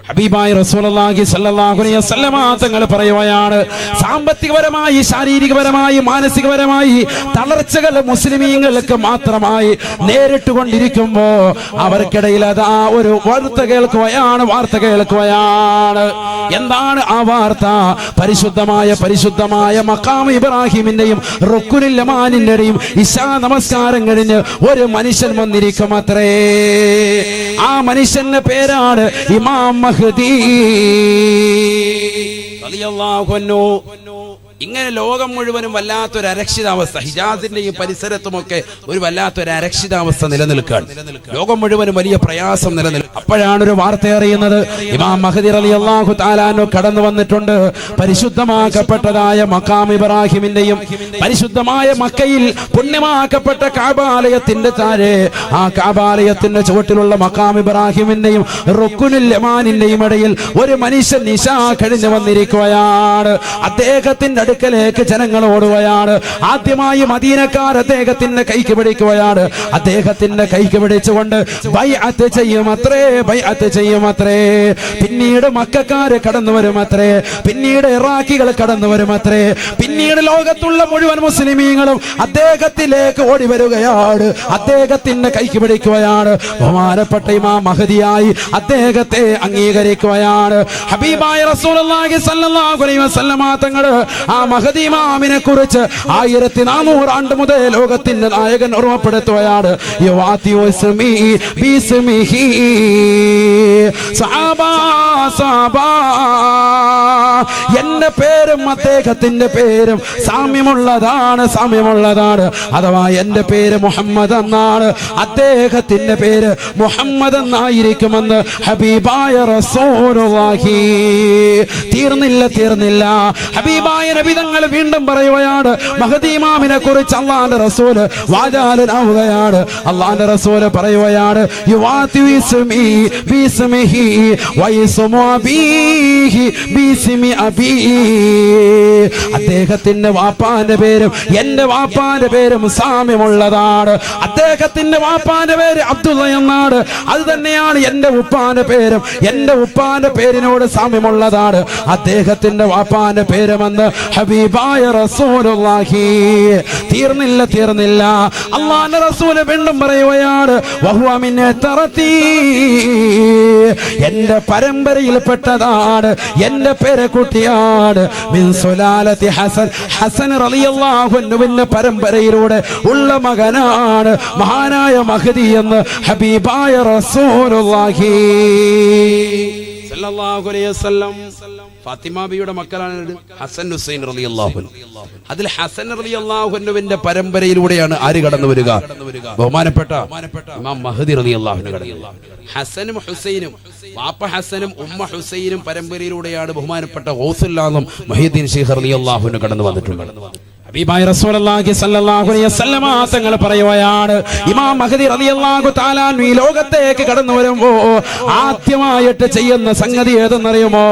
ഹബീബായ റസൂലുള്ളാഹി സ്വല്ലല്ലാഹു അലൈഹി വസല്ലമ തങ്ങൾ പറയുകയാണ്, സാമ്പത്തികപരമായി, ശാരീരികപരമായി, മാനസികപരമായി തളർച്ചകൾ മുസ്ലിമീങ്ങൾക്ക് മാത്രമായി നേരിട്ടുകൊണ്ടിരിക്കുമ്പോ അവർക്കിടയിൽ അതാ ഒരു വാർത്ത കേൾക്കുകയാണ്. എന്താണ് ആ വാർത്ത? പരിശുദ്ധമായ മഖാം ഇബ്രാഹിമിന്റെയും റുക്നുൽ യമാനിന്റെയും ഇശാ നമസ്കാരം കഴിഞ്ഞ് ഒരു മനുഷ്യൻ വന്നിരിക്കും അത്രേ. ആ മനുഷ്യന്റെ പേരാണ് ഇമാം മഹ്ദി റളിയല്ലാഹു അൻഹു. ഇങ്ങനെ ലോകം മുഴുവനും വല്ലാത്തൊരു അരക്ഷിതാവസ്ഥ, ഹിജാസിന്റെ ഈ പരിസരത്തുമൊക്കെ ഒരു വല്ലാത്തൊരു അരക്ഷിതാവസ്ഥ നിലനിൽക്കുകയാണ്. ലോകം മുഴുവനും വലിയ പ്രയാസം നിലനിൽക്കും. അപ്പോഴാണ് ഒരു വാർത്ത അറിയുന്നത്, ഇമാം മഹ്ദി റളിയല്ലാഹു തആല അൻഹു കടന്നു വന്നിട്ടുണ്ട്. പരിശുദ്ധമാക്കപ്പെട്ടതായ മഖാം ഇബ്രാഹിമിന്റെയും പരിശുദ്ധമായ മക്കയിൽ പുണ്യമാക്കപ്പെട്ട കഅബാലയത്തിന്റെ താഴെ, ആ കഅബാലയത്തിന്റെ ചുവട്ടിലുള്ള മഖാം ഇബ്രാഹിമിന്റെയും റുക്നുൽ യമാനിന്റെയും ഇടയിൽ ഒരു മനുഷ്യൻ നിശാ കഴിഞ്ഞു വന്നിരിക്കുകയാണ്. അദ്ദേഹത്തിന്റെ അടുക്കലേക്ക് ജനങ്ങൾ ഓടുകയാണ്. ആദ്യമായി മദീനക്കാർ അദ്ദേഹത്തിന്റെ കൈക്ക് പിടിക്കുകയാണ്. അദ്ദേഹത്തിന്റെ കൈക്ക് പിടിച്ചുകൊണ്ട് ബൈഅത്ത് ചെയ്യുമത്രേ. പിന്നീട് മക്കക്കാര് കടന്നു വരുമത്രേ. പിന്നീട് ഇറാഖികൾ കടന്നു വരുമത്രേ. പിന്നീട് ലോകത്തുള്ള മുഴുവൻ മുസ്ലിമീങ്ങളും അദ്ദേഹത്തിലേക്ക് ഓടി വരികയാണ്. അദ്ദേഹത്തിന്റെ കൈക്ക് പിടിക്കുകയാണ്. ബഹുമാനപ്പെട്ട ഇമാം മഹ്ദിയായി അദ്ദേഹത്തെ അംഗീകരിക്കുകയാണ്. ഹബീബായ റസൂലുള്ളാഹി സ്വല്ലല്ലാഹു അലൈഹി വസല്ലമ തങ്ങൾ ആ മഹദി ഇമാമിനെ കുറിച്ച് 1400 ആണ്ട് മുതൽ ലോകത്തിന്റെ നായകൻ ഓർമ്മപ്പെടുത്തുകയാണ്. എന്റെ പേരും അദ്ദേഹത്തിന്റെ പേരും സാമ്യമുള്ളതാണ്. അഥവാ എന്റെ പേര് മുഹമ്മദ് എന്നാണ്, അദ്ദേഹത്തിന്റെ പേര് മുഹമ്മദ് എന്നായിരിക്കുമെന്ന് ഹബീബായ റസൂലുള്ളാഹി. തീർന്നില്ല. ഹബീബായ നബി തങ്ങൾ വീണ്ടും പറയുകയാണ്, മഹദി ഇമാമിനെ കുറിച്ച് അല്ലാഹുവിന്റെ റസൂൽ വാചാലനാവുകയാണ്. അല്ലാഹുവിന്റെ റസൂൽ പറയുകയാണ്, അദ്ദേഹത്തിന്റെ വാപ്പാന്റെ പേരും എന്റെ വാപ്പാന്റെ പേരും സാമ്യമുള്ളതാണ്. അദ്ദേഹത്തിന്റെ വാപ്പാന്റെ പേര് അബ്ദുള്ള എന്നാണ്. അത് തന്നെയാണ് എന്റെ ഉപ്പാന്റെ പേരും. എന്റെ ഉപ്പാന്റെ പേരിനോട് സാമ്യമുള്ളതാണ് അദ്ദേഹത്തിന്റെ വാപ്പാന്റെ പേരുമെന്ന് ഹബീബായ റസൂലുള്ളാഹി. തീർന്നില്ല. അല്ലാഹുവിന്റെ റസൂൽ വീണ്ടും പറയുകയാണ്, വഹുവ മിൻ തറത്തി, എന്റെ പരമ്പരയിൽപ്പെട്ടതാണ്, എന്റെ പേരക്കുട്ടിയാണ്. മിൻ സുലാലത്തി ഹസൻ റളിയല്ലാഹു അൻഹുവിന്റെ പരമ്പരയിലൂടെ ഉള്ള മകനാണ് മഹാനായ മഹ്ദി എന്ന് ഹബീബായ റസൂലുള്ളാഹി സല്ലല്ലാഹു അലൈഹി വസല്ലം. ഫാത്തിമ ബിയുടെ മക്കളാണ് ഹസൻ ഹുസൈൻ റളിയല്ലാഹു അൻഹു. അതിൽ ഹസൻ റളിയല്ലാഹു അൻഹുവിന്റെ പരമ്പരയിലൂടെയാണ് ആര് കടന്നു വരിക? ബഹുമാനപ്പെട്ട ഇമാം മഹ്ദി റളിയല്ലാഹു അൻഹു കടന്നു. ഹസനും ഹുസൈനും, വാപ്പ ഹസനും ഉമ്മ ഹുസൈനും പരമ്പരയിലൂടെയാണ് ബഹുമാനപ്പെട്ട ഗൗസുൽ ആലം മുഹ്യിദ്ദീൻ ശൈഖ് റളിയല്ലാഹു അൻഹു കടന്നു വന്നിട്ടുള്ളത്. ഹബീബായ റസൂലുള്ളാഹി സ്വല്ലല്ലാഹു അലൈഹി വസല്ലമ തങ്ങൾ പറയുകയാണ്, ഇമാം മഹ്ദി റളിയല്ലാഹു തആല അൻഹു ഈ ലോകത്തേക്ക് കടന്നു വരുമ്പോ ആദ്യമായിട്ട് ചെയ്യുന്ന സംഗതി ഏതെന്നറിയുമോ?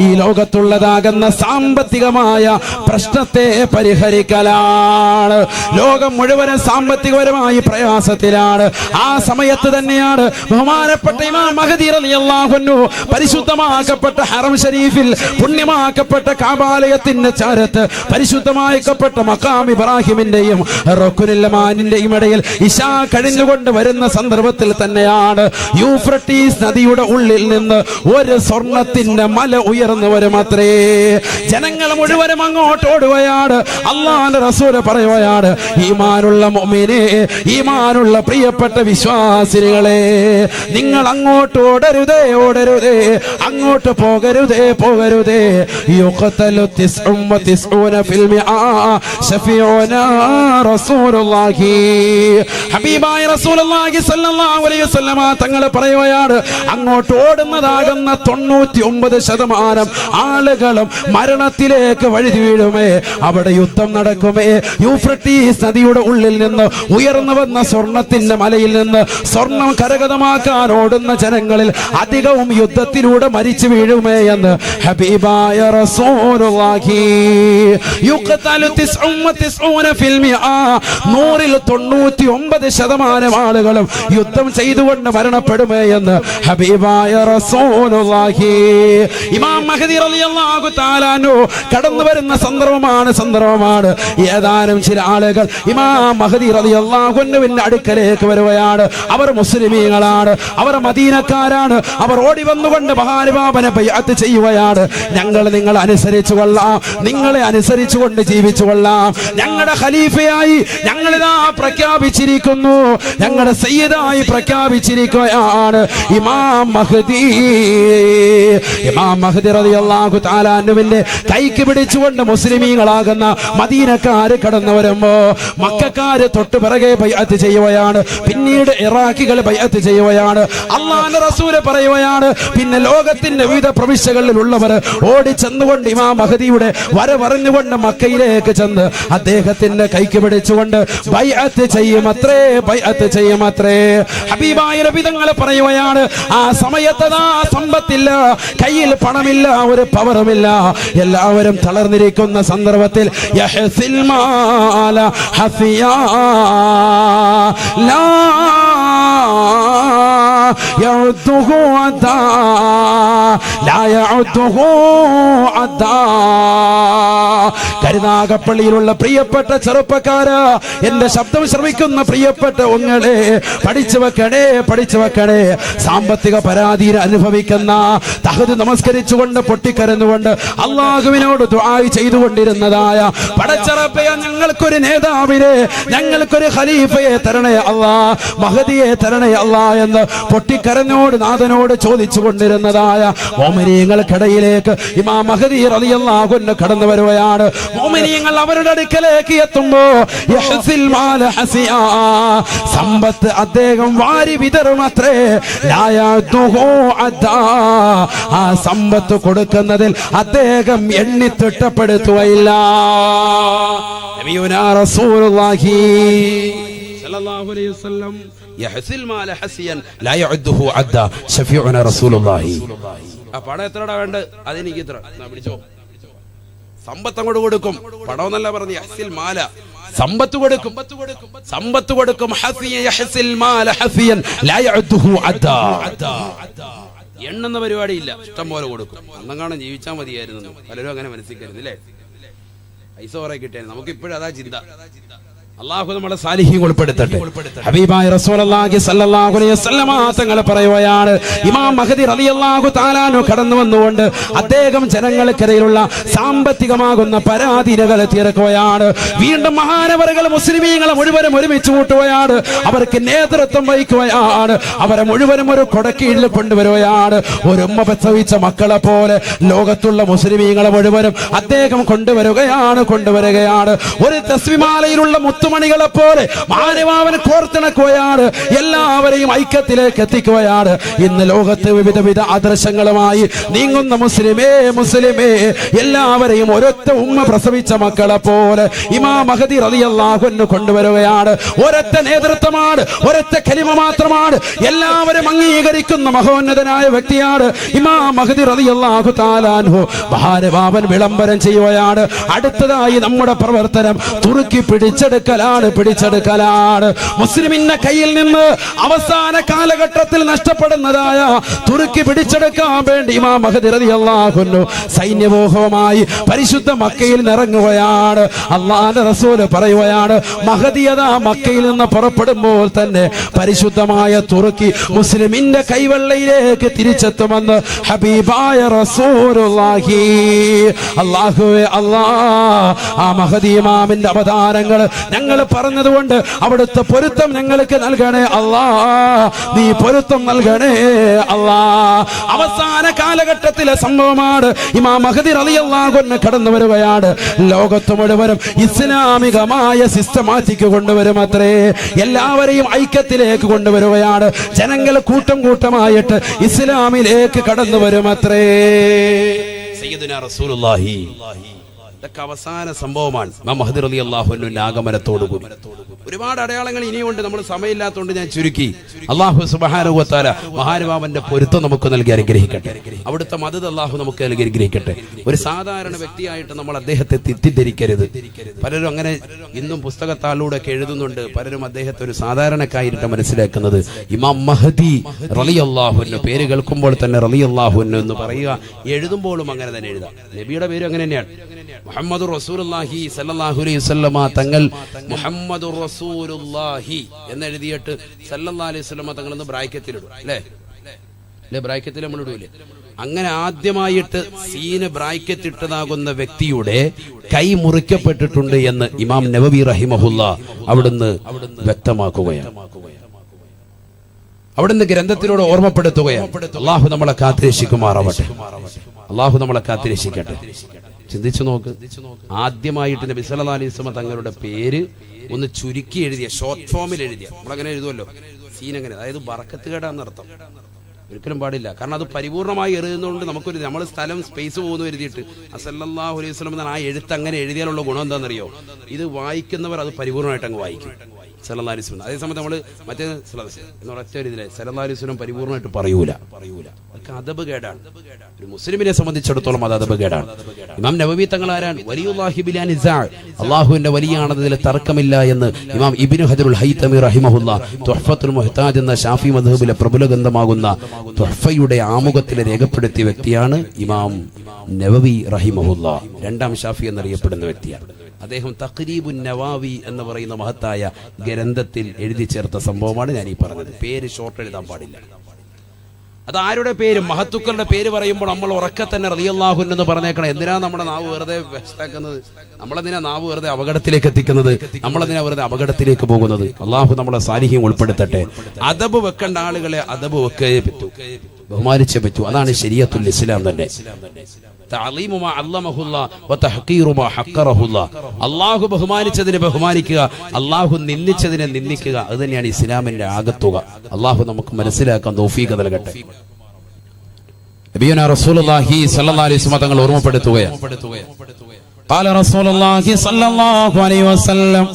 ഈ ലോകത്തുള്ളതാകുന്ന സാമ്പത്തികമായ പ്രശ്നത്തെ പരിഹരിക്കലാണ്. ലോകം മുഴുവനും സാമ്പത്തികപരമായി പ്രയാസത്തിലാണ്. ആ സമയത്ത് തന്നെയാണ് ബഹുമാനപ്പെട്ട ഇമാം മഹ്ദി റളിയല്ലാഹു അൻഹു പരിശുദ്ധമാക്കപ്പെട്ട ഹറം ഷരീഫിൽ, പുണ്യമാക്കപ്പെട്ട കഅബാലയത്തിന്റെ ചാരത്ത് പരിശുദ്ധമാക്കപ്പെട്ട മഖാം ഇബ്രാഹിമിന്റെയും റുക്നുൽ യമാനിന്റെയും ഇടയിൽ ഇശാ കഴിഞ്ഞുകൊണ്ട് വരുന്ന സന്ദർഭത്തിൽ തന്നെയാണ് യൂഫ്രട്ടീസ് നദിയുടെ ഉള്ളിൽ നിന്ന് ഒരു സ്വർണത്തിന്റെ മല ഉയർന്നു വരുമത്രേ. ജനങ്ങൾ മുഴുവനും അങ്ങോട്ട് ഓടുകയാണ്. അല്ലാഹുവിന്റെ റസൂൽ പറയുകയാണ്, ഈമാനുള്ള മുഅ്മിനേ, ഈമാനുള്ള പ്രിയപ്പെട്ട വിശ്വാസികളെ, നിങ്ങൾ അങ്ങോട്ട് ഓടരുതേ, അങ്ങോട്ട് പോകരുതേ. യുഖതലു 99 ഫിൽ മിആ ശഫീഉനാ റസൂലുള്ളാഹി. ഹബീബായ റസൂലുള്ളാഹി സ്വല്ലല്ലാഹു അലൈഹി വസല്ലമ തങ്ങൾ പറയുകയാണ്, അങ്ങോട്ട് ഓടുന്നതാകുന്ന 99% ആളുകളും മരണത്തിലേക്ക് വഴുതി വീഴുമേ. അവിടെ യുദ്ധം നടക്കുമേ. യൂഫ്രട്ടീസ് നദിയുടെ ഉള്ളിൽ നിന്ന് ഉയർന്നു വന്ന സ്വർണത്തിന്റെ മലയിൽ നിന്ന് സ്വർണം കരഗതമാക്കാൻ ഓടുന്ന ജനങ്ങളിൽ അധികവും യുദ്ധത്തിലൂടെ മരിച്ചു വീഴുമേ എന്ന് ഹബീബായ റസൂലുള്ളാഹി. യുഖ്തലു 199% ആളുകളും യുദ്ധം ചെയ്തുകൊണ്ട് മരണപ്പെടുമേ എന്ന് ഹബീബായ റസൂലുള്ളാഹി. ഇമാം മഹ്ദി റളിയല്ലാഹു തആല അൻഹു കടന്നു വരുന്ന സന്ദർഭമാണ്. ഏതാനും ചില ആളുകൾ ഇമാം മഹ്ദി റളിയല്ലാഹു അൻഹുവിന്റെ അടുക്കലേക്ക് വരുകയാണ്. അവർ മുസ്ലിമീങ്ങളാണ്, അവർ മദീനക്കാരാണ്. അവർ ഓടി വന്നുകൊണ്ട് മഹാനുഭാവനെ ബൈഅത്ത് ചെയ്യുകയാണ്. ഞങ്ങൾ നിങ്ങളെ അനുസരിച്ചു കൊള്ളാം, നിങ്ങളെ അനുസരിച്ചുകൊണ്ട് ജീവിച്ചു കൊള്ളാം. ഞങ്ങളുടെ ഖലീഫയായി ഞങ്ങളിതാ പ്രഖ്യാപിച്ചിരിക്കുന്നു, ഞങ്ങളുടെ സയ്യിദായി പ്രഖ്യാപിച്ചിരിക്കുകയാണ് ഇമാം മഹ്ദി. ഇമാം മഹ്ദി റളിയല്ലാഹു തആല അൻഹുവിന്റെ കൈക്ക് പിടിച്ചുകൊണ്ട് മുസ്ലിമീങ്ങളാകുന്ന മദീനക്കാര് കടന്നു വരുമ്പോ മക്കക്കാര് തൊട്ട് പിറകെ ബൈഅത്ത് ചെയ്യുകയാണ്. പിന്നീട് ഇറാഖികൾ ബൈഅത്ത് ചെയ്യുകയാണ്. അല്ലാഹുവിന്റെ റസൂൽ പറയുകയാണ്, പിന്നെ ലോകത്തിന്റെ വിവിധ പ്രവിശ്യകളിലുള്ളവർ ഓടി ചെന്നുകൊണ്ട് ഇമാം മഹ്ദിയുടെ വരവറിഞ്ഞുകൊണ്ട് മക്കയിലേക്ക് ചെന്ന് അദ്ദേഹത്തിന്റെ കൈക്ക് പിടിച്ചുകൊണ്ട് ബൈഅത്ത് ചെയ്യുമത്രേ, ബൈഅത്ത് ചെയ്യുമത്രേ. ഹബീബായ നബി തങ്ങൾ പറയുകയാണ്, ആ സമയത്ത് സമ്പത്തില്ല, കയ്യിൽ പണമില്ല, ഒരു പവറുമില്ല, എല്ലാവരും തളർന്നിരിക്കുന്ന സന്ദർഭത്തിൽ യഹ്സിൽ മാല ഹഫിയാ ലാ യഉദ്ദുഹു അദാ ലാ യഉദ്ദുഹു അദാ. കരുനാഗപ്പള്ളിയിലുള്ള പ്രിയപ്പെട്ട ചെറുപ്പക്കാരാ, എന്റെ ശബ്ദം ശ്രവിക്കുന്ന പ്രിയപ്പെട്ട ഉങ്ങളെ, പഠിച്ചു വെക്കണേ, പഠിച്ചു വെക്കണേ. സാമ്പത്തിക പരാധീന അനുഭവിക്കുന്ന, തഹജ്ജുദ് നമസ്കരിച്ചുകൊണ്ട് പൊട്ടിക്കരന്നുകൊണ്ട് അള്ളാഹുവിനോട് ദുആ ചെയ്തുകൊണ്ടിരുന്നതായ പടച്ചറപ്പേ, ഞങ്ങൾക്കൊരു നേതാവിനെ, ഞങ്ങൾക്കൊരു ഖലീഫയെ തരണേ അല്ലാ, മഹദിയെ തരണേ അല്ലാ എന്ന് പൊട്ടിക്കരഞ്ഞോട് നാഥനോട് ചോദിച്ചു കൊണ്ടിരുന്നതായ മോമിനീങ്ങൾക്കിടയിലേക്ക് ഇമാം മഹദി റളിയല്ലാഹു അൻഹു കടന്നു വരുകയാണ്. മോമിനീങ്ങൾ അവരുടെ അടുക്കലേക്ക് എത്തുമ്പോ യഹ്സിൽ മാല ഹസിയാ, സമ്പത്ത് അദ്ദേഹം വാരി വിതറുമത്രേ. ലാ യഅ്ദുഹു അദാ, ആ സമ്പത്ത് കൊടുക്കുന്നതിൽ അദ്ദേഹം എണ്ണി തിട്ടപ്പെടുത്തുകയില്ല. നബിയുനാ റസൂലുള്ളാഹി സല്ലല്ലാഹു അലൈഹി വസല്ലം യഹ്സിൽ മാല ഹസിയൻ ലാ യഅദ്ദുഹു അദ്ദാ ശഫീഉനാ റസൂലുള്ളാഹി. ആ പണം എത്രടാ വേണ്ട, അതെനിക്ക് ഇത്ര പിടിച്ചോ. സമ്പത്ത് അങ്ങോട്ട് കൊടുക്കും, പണം എന്നല്ല പറഞ്ഞു, യഹ്സിൽ മാല, സമ്പത്ത് കൊടുക്കും, സമ്പത്ത് കൊടുക്കും. ഹസിയ യഹ്സിൽ മാല ഹസിയൻ ലാ യഅദ്ദുഹു അദ്ദാ. എണ്ണുന്ന പരിപാടിയില്ല, ഇഷ്ടം പോലെ കൊടുക്കും. അന്നങ്ങാണം ജീവിച്ചാൽ മതിയായിരുന്നു. പലരും അങ്ങനെ മനസ്സിലായിരുന്നില്ലേ, പൈസ കുറെ കിട്ടിയായിരുന്നു. നമുക്ക് ഇപ്പോഴും അതാ ചിന്ത. അല്ലാഹു നമ്മളെ സാലിഹീങ്ങൾ ഉൾപ്പെടുത്തട്ടെ. ഹബീബായ റസൂലുള്ളാഹി സ്വല്ലല്ലാഹു അലൈഹി വസല്ലമ തങ്ങൾ പറയുകയാണ്, ഇമാം മഹ്ദി റളിയല്ലാഹു തആല അൻഹു കടന്നു വന്നുകൊണ്ട് അദ്ദേഹം ജനങ്ങൾക്കിടയിലുള്ള സാമ്പത്തികമാകുന്ന പരാധീനകൾ തീർക്കുകയാണ്. വീണ്ടും മഹാനവറുകൾ മുസ്ലിമീങ്ങളെ മുഴുവനും ഒരുമിച്ച് കൂട്ടുകയാണ്, അവർക്ക് നേതൃത്വം വഹിക്കുകയാണ്, അവരെ മുഴുവനും ഒരു കൊടക്കീഴിൽ കൊണ്ടുവരികയാണ്. ഒരു ഉമ്മ പ്രസവിച്ച മക്കളെ പോലെ ലോകത്തുള്ള മുസ്ലിമീങ്ങളെ മുഴുവനും അദ്ദേഹം കൊണ്ടുവരികയാണ്. ഒരു തസ്ബീമാലയിലുള്ള മുത്തുമണികളെ പോലെ മാനവാവൻ കോർത്തിണക്കുകയാണ്, എല്ലാവരെയും ഐക്യത്തിലേക്ക് എത്തിക്കുകയാണ്. ഇന്ന് ലോകത്ത് വിവിധ ആദർശങ്ങളുമായി നീങ്ങുന്ന മുസ്ലിമേ, എല്ലാവരെയും ഒരൊറ്റ ഉമ്മ പ്രസവിച്ച മക്കളെ പോലെ ഇമാം മഹ്ദി റളിയല്ലാഹു അൻഹു കൊണ്ടുവരികയാണ്. ഒരൊറ്റ നേതൃത്വമാണ്, ഒരൊറ്റ കലിമ മാത്രമാണ്, എല്ലാവരും അംഗീകരിക്കുന്ന മഹോന്നതനായ വ്യക്തിയാണ് ഇമാം മഹ്ദി റളിയല്ലാഹു തആല അൻഹു. മഹാനവാവൻ വിളംബരം ചെയ്യുകയാണ്, അടുത്തതായി നമ്മുടെ പ്രവർത്തനം തുർക്കി പിടിച്ചെടുക്കലാണ്. മുസ്ലിമിന്റെ കയ്യിൽ നിന്ന് അവസാന കാലഘട്ടത്തിൽ നഷ്ടപ്പെടുന്നതായ തുർക്കി പിടിച്ചെടുക്കാൻ വേണ്ടി ഇമാം മഹ്ദി റളിയല്ലാഹു അൻഹു സൈന്യവ്യൂഹവുമായി പരിശുദ്ധ മക്കയിൽ ഇറങ്ങുകയാണ്. അല്ലാഹുവിന്റെ റസൂൽ പറയുകയാണ്, മഹ്ദിയതാ മക്കയിൽ നിന്ന് പുറപ്പെടുമ്പോൾ തന്നെ പരിശുദ്ധമായ തുർക്കി മുസ്ലിമിന്റെ കൈവെള്ളയിലേക്ക് തിരിച്ചെത്തുമെന്ന് ഹബീബായ റസൂലുള്ളാഹി. അല്ലാഹുവേ അല്ലാഹ്, ആ മഹ്ദി ഇമാമിന്റെ അവതാരങ്ങൾ ഞങ്ങൾ പറഞ്ഞതുകൊണ്ട് അവിടുത്തെ പൊരുത്തം ഞങ്ങൾക്ക് നൽകണേ അല്ലാ, നീ പൊരുത്തം നൽകണേ അല്ലാ. അവസാന കാലഘട്ടത്തിലെ സംഭവമാണ്. ഇമാം മഹ്ദി റളിയല്ലാഹു അൻഹു കടന്നു വരികയാണ്. ലോകത്ത് മുഴുവനും ഇസ്ലാമികമായ സിസ്റ്റമാറ്റിക് കൊണ്ടുവരും അത്രേ, എല്ലാവരെയും ഐക്യത്തിലേക്ക് കൊണ്ടുവരികയാണ്. ജനങ്ങൾ കൂട്ടമായിട്ട് ഇസ്ലാമിലേക്ക് കടന്നു വരും അത്രേ. സയ്യിദുനാ റസൂലുള്ളാഹി ഇതൊക്കെ അവസാന സംഭവമാണ് ഇമാം മഹ്ദി റളിയല്ലാഹു അൻഹുവിന്റെ ആഗമനത്തോടുകൂടി. ഒരുപാട് അടയാളങ്ങൾ ഇനിയുണ്ട്, നമ്മൾ സമയമില്ലാത്തതുകൊണ്ട് ഞാൻ ചുരുക്കി. അല്ലാഹു സുബ്ഹാനഹു വ തആല മഹാനുഭാവന്റെ പൊരുത്തം നമുക്ക് നൽകി അനുഗ്രഹിക്കട്ടെ. അവിടുത്തെ മദദ് അല്ലാഹു നമുക്ക് നൽകി അനുഗ്രഹിക്കട്ടെ. ഒരു സാധാരണ വ്യക്തിയായിട്ട് നമ്മൾ അദ്ദേഹത്തെ തെറ്റിദ്ധരിക്കരുത്. പലരും അങ്ങനെ ഇന്നും പുസ്തകത്താളിലൂടെ ഒക്കെ എഴുതുന്നുണ്ട്. പലരും അദ്ദേഹത്തെ ഒരു സാധാരണക്കായിട്ട് മനസ്സിലാക്കുന്നത്. ഇമാം മഹ്ദി റളിയല്ലാഹു അൻഹു പേര് കേൾക്കുമ്പോൾ തന്നെ റളിയല്ലാഹു അൻഹു എന്ന് പറയുക, എഴുതുമ്പോഴും അങ്ങനെ തന്നെ എഴുതാം. നബിയുടെ പേര് അങ്ങനെ തന്നെയാണ്. മുഹമ്മദുർ റസൂലുള്ളാഹി സ്വല്ലല്ലാഹു അലൈഹി വസല്ലമ തങ്ങൾ മുഹമ്മദുർ റസൂലുള്ളാഹി എന്ന് എഴുതിയിട്ട് സല്ലല്ലാഹു അലൈഹി വസല്ലമ തങ്ങൾ എന്ന് ബ്രാക്കറ്റിലിടും. അല്ലേ? ബ്രാക്കറ്റിൽ നമ്മൾ ഇടൂലേ? അങ്ങനെ ആദ്യമായിട്ട് സീന് ബ്രാക്കറ്റ് ഇട്ടതാകുന്ന വ്യക്തിയുടെ കൈ മുറിക്കപ്പെട്ടിട്ടുണ്ട് എന്ന് ഇമാം നവവി റഹിമഹുല്ലാ അവിടുന്ന് വ്യക്തമാക്കുകയാണ്. അവിടുന്ന് ഗ്രന്ഥത്തിലൂടെ ഓർമ്മപ്പെടുത്തുകയാണ്. അള്ളാഹു നമ്മളെ കാത്തിരക്ഷിക്കുമാറാവട്ടെ. അള്ളാഹു നമ്മളെ കാത്തിരക്ഷിക്കട്ടെ. ചിന്തിച്ചു നോക്ക്, ആദ്യമായിട്ട് നബി സല്ലല്ലാഹു അലൈഹി വസല്ലം തങ്ങളുടെ പേര് ഒന്ന് ചുരുക്കി എഴുതിയ, ഷോർട്ട് ഫോമിൽ എഴുതിയ, നമ്മളങ്ങനെ എഴുതുമല്ലോ സീൻ, അങ്ങനെ, അതായത് ബറക്കത്ത് കേടാന്നർത്ഥം. ഒരിക്കലും പാടില്ല. കാരണം അത് പരിപൂർണമായി എഴുതുന്നതുകൊണ്ട് നമുക്കൊരു നമ്മൾ സ്ഥലം സ്പേസ് പോകുന്നു എഴുതിയിട്ട് സല്ലല്ലാഹു അലൈഹി വസല്ലം എന്ന ആ എഴുത്ത് അങ്ങനെ എഴുതിയാലുള്ള ഗുണം എന്താണെന്നറിയോ? ഇത് വായിക്കുന്നവർ അത് പരിപൂർണമായിട്ട് അങ്ങ് വായിക്കും. സല്ലല്ലാഹു അലൈഹി വസല്ലം. അതേസമയത്ത് നമ്മൾ മറ്റേ ഒറ്റ ഇതിലെ സല്ലല്ലാഹു അലൈഹി വസല്ലം പരിപൂർണമായിട്ട് പറയൂല. അതൊക്കെ അദബ് കേടാണ്. ഒരു മുസ്ലിമിനെ സംബന്ധിച്ചിടത്തോളം അത് അദബ് കേടാണ്. ഇമാം നവവി തങ്ങൾ ആരാണ്? വലിയുല്ലാഹി ബിലാ നിസാ, അല്ലാഹുവിന്റെ വലിയാണെന്നതിൽ തർക്കമില്ല എന്ന് ഇമാം ഇബ്നു ഹജറുൽ ഹൈതമി റഹിമഹുല്ലാ തുഹ്ഫത്തുൽ മുഹ്താജ് എന്ന ഷാഫി മദ്ഹബിലെ പ്രബല ഗ്രന്ഥമാകുന്ന തുഹ്ഫയുടെ ആമുഖത്തിൽ രേഖപ്പെടുത്തിയ വ്യക്തിയാണ് ഇമാം നവവി റഹിമഹുല്ലാ. രണ്ടാം ഷാഫി എന്നറിയപ്പെടുന്ന വ്യക്തിയാണ്. അദ്ദേഹം തഖ്രീബുൻ നവാവി എന്ന് പറയുന്ന മഹത്തായ ഗ്രന്ഥത്തിൽ എഴുതി ചേർത്ത സംഭവമാണ് ഞാൻ ഈ പറഞ്ഞത്. പേര് ഷോർട്ട് എഴുതാൻ പാടില്ല. അത് ആരുടെ പേര്? മഹത്തുക്കളുടെ പേര് പറയുമ്പോൾ നമ്മൾ ഉറക്കെ തന്നെ റളിയല്ലാഹു അൻഹു എന്ന് പറഞ്ഞേക്കണം. എന്തിനാ നമ്മുടെ നാവ് വെറുതെ വ്യസ്താക്കുന്നത്? നമ്മളെന്തിനാ നാവ് വെറുതെ അപകടത്തിലേക്ക് എത്തിക്കുന്നത്? നമ്മളെന്തിനാ വെറുതെ അപകടത്തിലേക്ക് പോകുന്നത്? അള്ളാഹു നമ്മളെ സാലിഹ്യം ഉൾപ്പെടുത്തട്ടെ. അദബ് വെക്കേണ്ട ആളുകളെ അദബ് വെക്കേ പറ്റൂ, ബഹുമാനിച്ചേ പറ്റൂ. അതാണ് ശരീഅത്തുൽ ഇസ്ലാം തന്നെ. അള്ളാഹു ബഹുമാനിച്ചതിനെ ബഹുമാനിക്കുക, അള്ളാഹു നിന്ദിച്ചതിനെ നിന്ദിക്കുക. അത് തന്നെയാണ് ഇസ്ലാമിന്റെ ആകത്തുക. അള്ളാഹു നമുക്ക് മനസ്സിലാക്കാൻ തൗഫീഖ് നൽകട്ടെ. നബിയുനാ റസൂലുള്ളാഹി സ്വല്ലല്ലാഹു അലൈഹി വസല്ലം തങ്ങൾ ഓർമ്മപ്പെടുത്തുകയാണ്. قال رسول الله صلى الله عليه وسلم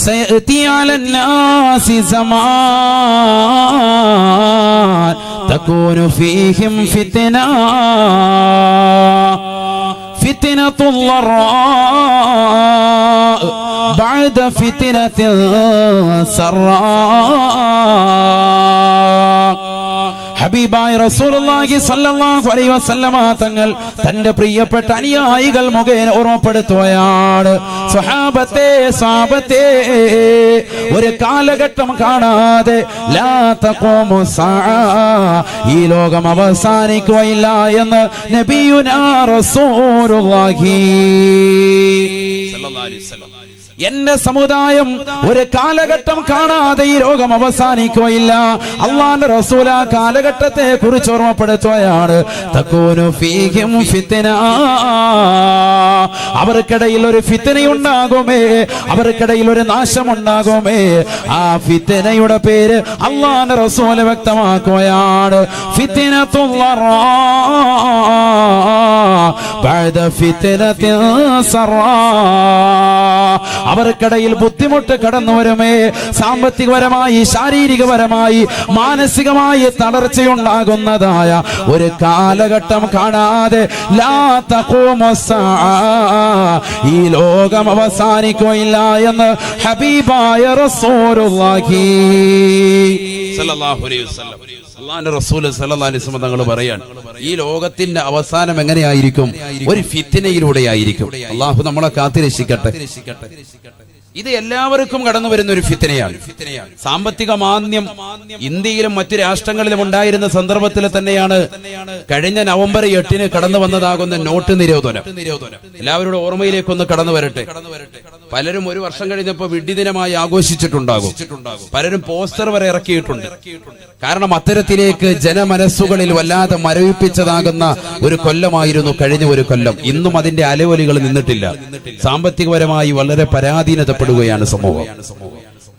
سيأتي على الناس زمان تكون فيهم فتنة الضراء بعد فتنة السراء. ഹബീബായ റസൂലുള്ളാഹി സ്വല്ലല്ലാഹു അലൈഹി വസല്ലമ തങ്ങൾ തന്റെ പ്രിയപ്പെട്ട അനുയായികൾ മുഖേന ഓർമ്മപ്പെടുത്തുകയാണ്. സ്വഹാബത്തെ ഒരു കാലഘട്ടം കാണാതെ ലാ തഖൂമു സഅ, ഈ ലോകം അവസാനിക്കുകയില്ല എന്ന് നബിയുനാ റസൂലുള്ളാഹി സ്വല്ലല്ലാഹു അലൈഹി വസല്ലം. എന്റെ സമുദായം ഒരു കാലഘട്ടം കാണാതെ ഈ ലോകം അവസാനിക്കുകയില്ല. അല്ലാഹുവിന്റെ റസൂൽ ആ കാലഘട്ടത്തെ കുറിച്ച് ഓർമ്മപ്പെടുത്തുകയാണ്. തകൂനു ഫീഹിം ഫിത്ന, അവർക്കിടയിൽ ഒരു ഫിത്നയുണ്ടാകുമേ, അവർക്കിടയിൽ ഒരു നാശമുണ്ടാകുമേ. ആ ഫിത്നയുടെ പേര് അല്ലാഹുവിന്റെ റസൂൽ വ്യക്തമാക്കുകയാണ്. ഫിത്നത്തുൽ ളറാ ബഅദ ഫിത്നത്തിൻ സറാ. അവർക്കിടയിൽ ബുദ്ധിമുട്ട് കടന്നു വരുമേ. സാമ്പത്തികപരമായി, ശാരീരികപരമായി, മാനസികമായി തളർച്ചയുണ്ടാകുന്നതായ ഒരു കാലഘട്ടം കാണാതെ ലാ തഖൂമു സഅ, ഈ ലോകം അവസാനിക്കുകയില്ല എന്ന് ഹബീബായ റസൂലുള്ളാഹി സ്വല്ലല്ലാഹു അലൈഹി വസല്ലം. അല്ലാഹുവിന്റെ റസൂൽ സ്വല്ലല്ലാഹു അലൈഹി വസല്ലം തങ്ങൾ പറയാണ്, ഈ ലോകത്തിന്റെ അവസാനം എങ്ങനെയായിരിക്കും? ഒരു ഫിത്നയിലൂടെയായിരിക്കും. അല്ലാഹു നമ്മളെ കാത്തിരക്ഷിക്കട്ടെ. ഇത് എല്ലാവർക്കും കടന്നു വരുന്ന ഒരു ഫിത്നയാണ്. സാമ്പത്തിക മാന്ദ്യം ഇന്ത്യയിലും മറ്റു രാഷ്ട്രങ്ങളിലും ഉണ്ടായിരുന്ന സന്ദർഭത്തിൽ തന്നെയാണ് കഴിഞ്ഞ നവംബർ 8-ന് കടന്നു വന്നതാകുന്ന നോട്ട് നിരോധനം. എല്ലാവരുടെ ഓർമ്മയിലേക്കൊന്ന് കടന്നു വരട്ടെ. പലരും ഒരു വർഷം കഴിഞ്ഞപ്പോൾ വിഡ്ഢിദിനമായി ആഘോഷിച്ചിട്ടുണ്ടാകും. പലരും പോസ്റ്റർ വരെ ഇറക്കിയിട്ടുണ്ട്. കാരണം അത്തരത്തിലേക്ക് ജനമനസ്സുകളിൽ വല്ലാതെ മരവിപ്പിച്ചതാകുന്ന ഒരു കൊല്ലമായിരുന്നു കഴിഞ്ഞ ഒരു കൊല്ലം. ഇന്നും അതിന്റെ അലവലികൾ നിന്നിട്ടില്ല. സാമ്പത്തികപരമായി വളരെ പരാധീനതപ്പെടുകയാണ് സമൂഹം.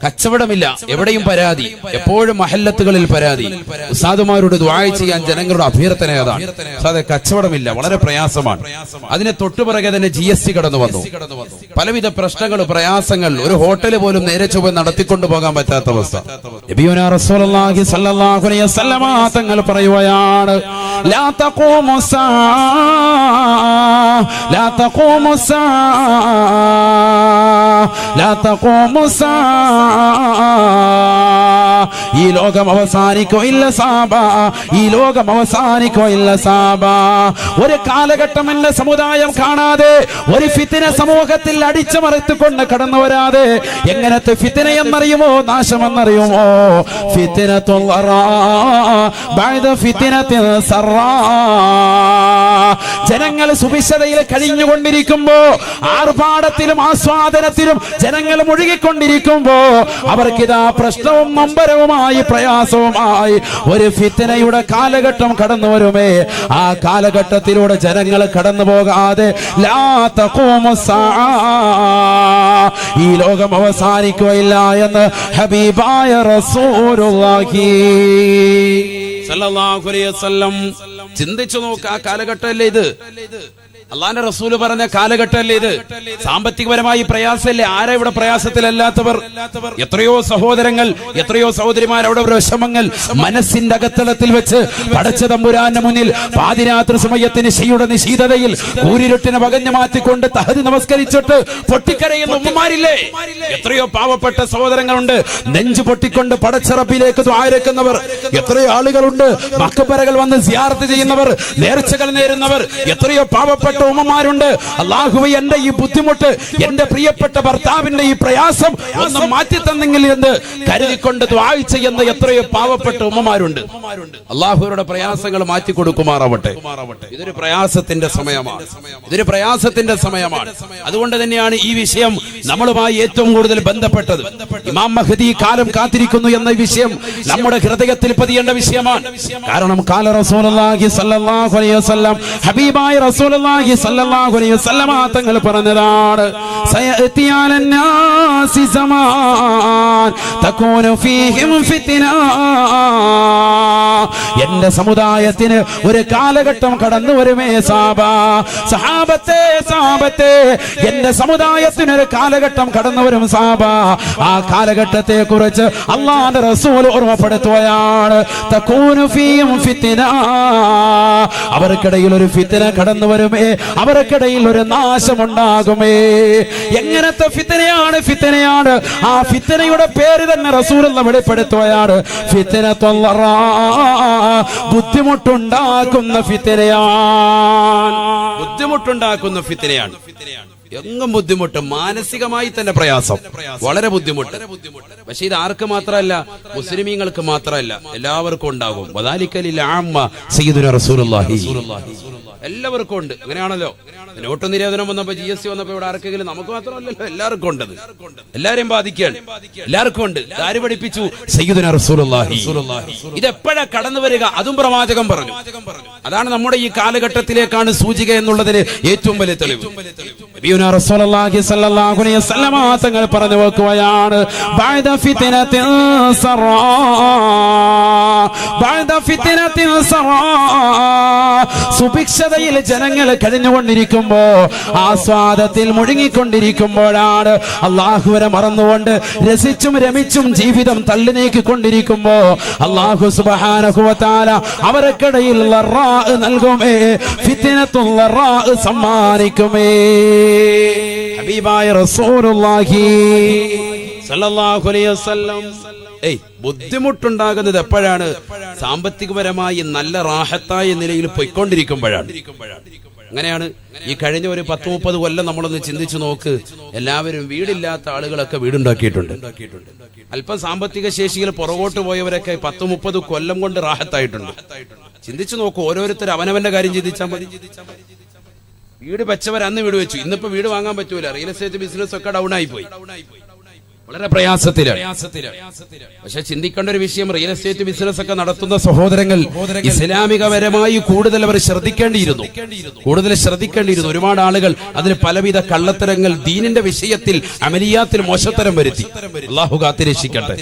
കച്ചവടമില്ല, എവിടെയും പരാതി, എപ്പോഴും മഹല്ലത്തുകളിൽ പരാതി. ഉസ്താദുമാരോട് ദുആ ചെയ്യാൻ ജനങ്ങളുടെ അഭ്യർത്ഥന അതാണ്. ഉസ്താദേ കച്ചവടമില്ല, വളരെ പ്രയാസമാണ്. അതിനെ തൊട്ടുപിറകെ തന്നെ GST കടന്നു വന്നു. പലവിധ പ്രശ്നങ്ങൾ, പ്രയാസങ്ങൾ. ഒരു ഹോട്ടൽ പോലും നേരെ ചൊവ്വെ നടത്തിക്കൊണ്ടു പോകാൻ പറ്റാത്ത അവസ്ഥ. നബിയുനാ റസൂലുള്ളാഹി സ്വല്ലല്ലാഹു അലൈഹി വസല്ലമ തങ്ങൾ പറയുകയാണ്, ലാ തഖൂമുസ്സാ ലാ തഖൂമുസ്സാ ലാ തഖൂമുസ്സാ ഈ ലോകം അവസാനിക്കോ ഇല്ല സാബ, ഈ ലോകം അവസാനിക്കോ ഇല്ല സാബ. ഒരു കാലഘട്ടം എന്റെ സമുദായം കാണാതെ, ഒരു ഫിത്ന സമൂഹത്തിൽ അടിച്ചമർത്തിക്കൊണ്ട് കടന്നു വരാതെ. എങ്ങനത്തെ ഫിത്ന എന്നറിയുമോ, നാശമെന്നറിയുമോ? ഫിത്നത്തുൽ ളറാ ബഅദ ഫിത്നത്തിൽ സറാ. ജനങ്ങൾ സുഭിക്ഷതയിൽ കഴിഞ്ഞുകൊണ്ടിരിക്കുമ്പോ, ആർഭാടത്തിലും ആസ്വാദനത്തിലും ജനങ്ങൾ മുഴുകിക്കൊണ്ടിരിക്കുമ്പോ, അവർക്കിതാ പ്രശ്നവും നൊമ്പരവുമായി പ്രയാസവുമായി ഒരു ഫിത്നയുടെ കാലഘട്ടം കടന്നു വരുമേ. ആ കാലഘട്ടത്തിലൂടെ ജനങ്ങൾ കടന്നു പോകാതെ ലാ തഖൂമുസ്സാ, ഈ ലോകം അവസാനിക്കുകയില്ല എന്ന് ഹബീബായ റസൂലുള്ളാഹി സല്ലല്ലാഹു അലൈഹി വസല്ലം. ചിന്തിച്ചു നോക്ക്, ആ കാലഘട്ടമല്ലേ ഇത്? അള്ളാന്റെ റസൂല് പറഞ്ഞ കാലഘട്ടമല്ലേ ഇത്? സാമ്പത്തികപരമായി പ്രയാസമല്ലേ? ആരാ ഇവിടെ പ്രയാസത്തിലല്ലാത്തവർ? എത്രയോ സഹോദരങ്ങൾ, എത്രയോ സഹോദരിമാർ അവിടെ വിഷമങ്ങൾ മനസ്സിന്റെ അകത്തളത്തിൽ വെച്ച് പടച്ച തമ്പുരാന്റെ മുന്നിൽ പാതിരാത്രി സമയത്തിന് ശിയുടെ നിശീതതയിൽ കൂരിരുട്ടിനെ വകഞ്ഞു മാറ്റിക്കൊണ്ട് തഹദ് നമസ്കരിച്ചിട്ട് പൊട്ടിക്കരയുന്ന ഉമ്മമാരില്ലേ? എത്രയോ പാവപ്പെട്ട സഹോദരങ്ങളുണ്ട്, നെഞ്ചു പൊട്ടിക്കൊണ്ട് പടച്ച റബ്ബിലേക്ക് ദുആയിരക്കുന്നവർ. എത്രയോ ആളുകളുണ്ട്, മഖബറകൾ വന്ന് സിയാറത്ത് ചെയ്യുന്നവർ, നേർച്ചകൾ നേരുന്നവർ. എത്രയോ പാവപ്പെട്ട ഉമ്മമാരുണ്ട്. അല്ലാഹുവേ, എന്റെ ഈ ബുദ്ധിമുട്ട്, എന്റെ പ്രിയപ്പെട്ട ഭർത്താവിന്റെ ഈ പ്രയാസം ഒന്ന് മാറ്റി തന്നെങ്കിൽ എന്ന് കരുതിക്കൊണ്ട് ദുആ ചെയ്യുന്ന എത്രയോ പാവപ്പെട്ട ഉമ്മമാരുണ്ട്. അല്ലാഹുവയുടെ പ്രയാസങ്ങൾ മാറ്റി കൊടുക്കുമാറാവട്ടെ. ഇതൊരു പ്രയാസത്തിന്റെ സമയമാണ്, ഇതൊരു പ്രയാസത്തിന്റെ സമയമാണ്. അതുകൊണ്ട് തന്നെയാണ് ഈ വിഷയം നമ്മളുമായി ഏറ്റവും കൂടുതൽ ബന്ധപ്പെട്ടത്. ഇമാം മഹ്ദി കാലം കാത്തിരിക്കുന്നു എന്ന വിഷയം നമ്മുടെ ഹൃദയത്തിൽ പതിയേണ്ട വിഷയമാണ്. കാരണം ഖാല റസൂലുള്ളാഹി സ്വല്ലല്ലാഹു അലൈഹി വസല്ലം, ഹബീബായ റസൂലുള്ളാഹി സല്ലല്ലാഹു അലൈഹി വസല്ലമ തങ്ങൾ പറഞ്ഞതാണ്, സയഅതി അലന്നാസി സമാൻ തകൂനു ഫീഹിം ഫിത്ന. എന്റെ സമുദായത്തിന് ഒരു കാലഘട്ടം കടന്നു വരുമേ സഹാബത്തെ, എന്റെ സമുദായത്തിന് ഒരു കാലഘട്ടം കടന്നു വരും സാബ. ആ കാലഘട്ടത്തെ കുറിച്ച് അല്ലാഹുവിന്റെ റസൂൽ ഓർമ്മപ്പെടുത്തുകയാണ്, തകൂനു ഫീഹിം ഫിത്ന. അവർക്കിടയിൽ ഒരു ഫിത്ന കടന്നു വരുമേ, അവർക്കിടയിൽ ഒരു നാശമുണ്ടാകുമേ. എങ്ങനത്തെ ഫിത്നയാണ്? ഫിത്നയാണ്, ആ ഫിത്നയുടെ പേര് തന്നെ റസൂലുള്ള വെളിപ്പെടുത്തുകയാണ്, ഫിത്നത്തുൽ ളറാ, ബുദ്ധിമുട്ടുണ്ടാക്കുന്ന ഫിത്നയാണ്. ബുദ്ധിമുട്ടുണ്ടാക്കുന്ന ഫിത്നയാണ്. എങ്ങും ബുദ്ധിമുട്ട്, മാനസികമായി തന്നെ പ്രയാസം, വളരെ ബുദ്ധിമുട്ട്. പക്ഷെ ഇത് ആർക്ക് മാത്രമല്ല, മുസ്ലിമീങ്ങൾക്ക് മാത്രമല്ല, എല്ലാവർക്കും ഉണ്ടാകും. വദാലിക്കലിൽ ആമ്മ സയ്യിദുനാ റസൂലുള്ളാഹി, എല്ലാവർക്കും ഉണ്ട്. അങ്ങനെയാണല്ലോ, നോട്ട് നിരോധനം വന്നപ്പോ, GST വന്നപ്പോ ഇവിടെ ആർക്കെങ്കിലും, നമുക്ക് മാത്രമല്ലല്ലോ, എല്ലാവർക്കും ഉണ്ട്. എല്ലാരെയും ബാധിക്കുകയാണ്, എല്ലാവർക്കും ഉണ്ട്. ആര് പഠിപ്പിച്ചു? സയ്യിദുനാ റസൂലുള്ളാഹി. ഇതെപ്പോഴാ കടന്നു വരിക? അതും പ്രവാചകൻ പറഞ്ഞു. അതാണ് നമ്മുടെ ഈ കാലഘട്ടത്തിലേക്കാണ് സൂചിക എന്നുള്ളതിന് ഏറ്റവും വലിയ തെളിവ്. നബിയുനാ റസൂലുള്ളാഹി സ്വല്ലല്ലാഹു അലൈഹി വസല്ലമ തങ്ങൾ പറഞ്ഞു വെക്കുകയാണ്, ബഅദ ഫിത്നത്തിൻ സറാ, ബഅദ ഫിത്നത്തിൻ സറാ. സുഭിക്ഷതയിൽ ജനങ്ങൾ കഴിഞ്ഞുകൊണ്ടിരിക്കുമ്പോ, ആസ്വാദത്തിൽ മുഴുങ്ങിക്കൊണ്ടിരിക്കുമ്പോഴാണ്, അല്ലാഹുവിനെ മറന്നുകൊണ്ട് രസിച്ചും രമിച്ചും ജീവിതം തള്ളി നീക്കിക്കൊണ്ടിരിക്കുമ്പോ അല്ലാഹു സുബ്ഹാനഹു വ തആല അവർക്കിടയിൽ ലറാ നൽകുമേ, ഫിത്നത്തുൽ ലറാ സമ്മാനിക്കുമേ. ഹബീബായ റസൂലുള്ളാഹി സല്ലല്ലാഹു അലൈഹി വസല്ലം. ബുദ്ധിമുട്ടുണ്ടാകുന്നത് എപ്പോഴാണ്? സാമ്പത്തികപരമായി നല്ല റാഹത്തായ നിലയിൽ പോയിക്കൊണ്ടിരിക്കുമ്പോഴാണ്. അങ്ങനെയാണ് ഈ കഴിഞ്ഞ ഒരു 10-30 കൊല്ലം നമ്മളൊന്ന് ചിന്തിച്ചു നോക്ക്. എല്ലാവരും വീടില്ലാത്ത ആളുകളൊക്കെ വീടുണ്ടാക്കിയിട്ടുണ്ട്. അല്പം സാമ്പത്തിക ശേഷിയിൽ പുറകോട്ട് പോയവരൊക്കെ 10-30 കൊല്ലം കൊണ്ട് റാഹത്തായിട്ടുണ്ട്. ചിന്തിച്ചു നോക്കൂ, ഓരോരുത്തർ അവനവന്റെ കാര്യം ചിന്തിച്ചാൽ മതി. വീട് വെച്ചവർ അന്ന് വീട് വെച്ചു, ഇന്നിപ്പോ വീട് വാങ്ങാൻ പറ്റൂല. റിയൽ എസ്റ്റേറ്റ് ബിസിനസ് ഒക്കെ ഡൗൺ ആയി പോയി. വളരെ പ്രയാസത്തിലാണ്. പക്ഷെ ചിന്തിക്കേണ്ട ഒരു വിഷയം, റിയൽ എസ്റ്റേറ്റ് ബിസിനസ് ഒക്കെ നടത്തുന്ന സഹോദരങ്ങൾ ഇസ്ലാമികപരമായി കൂടുതൽ അവർ ശ്രദ്ധിക്കേണ്ടിയിരുന്നു. ഒരുപാട് ആളുകൾ അതിൽ പലവിധ കള്ളത്തരങ്ങൾ ദീനിന്റെ വിഷയത്തിൽ അമലിയാത്തിൽ മോശത്തരം വരുത്തി. അല്ലാഹു കാത്തിരക്ഷിക്കട്ടെ.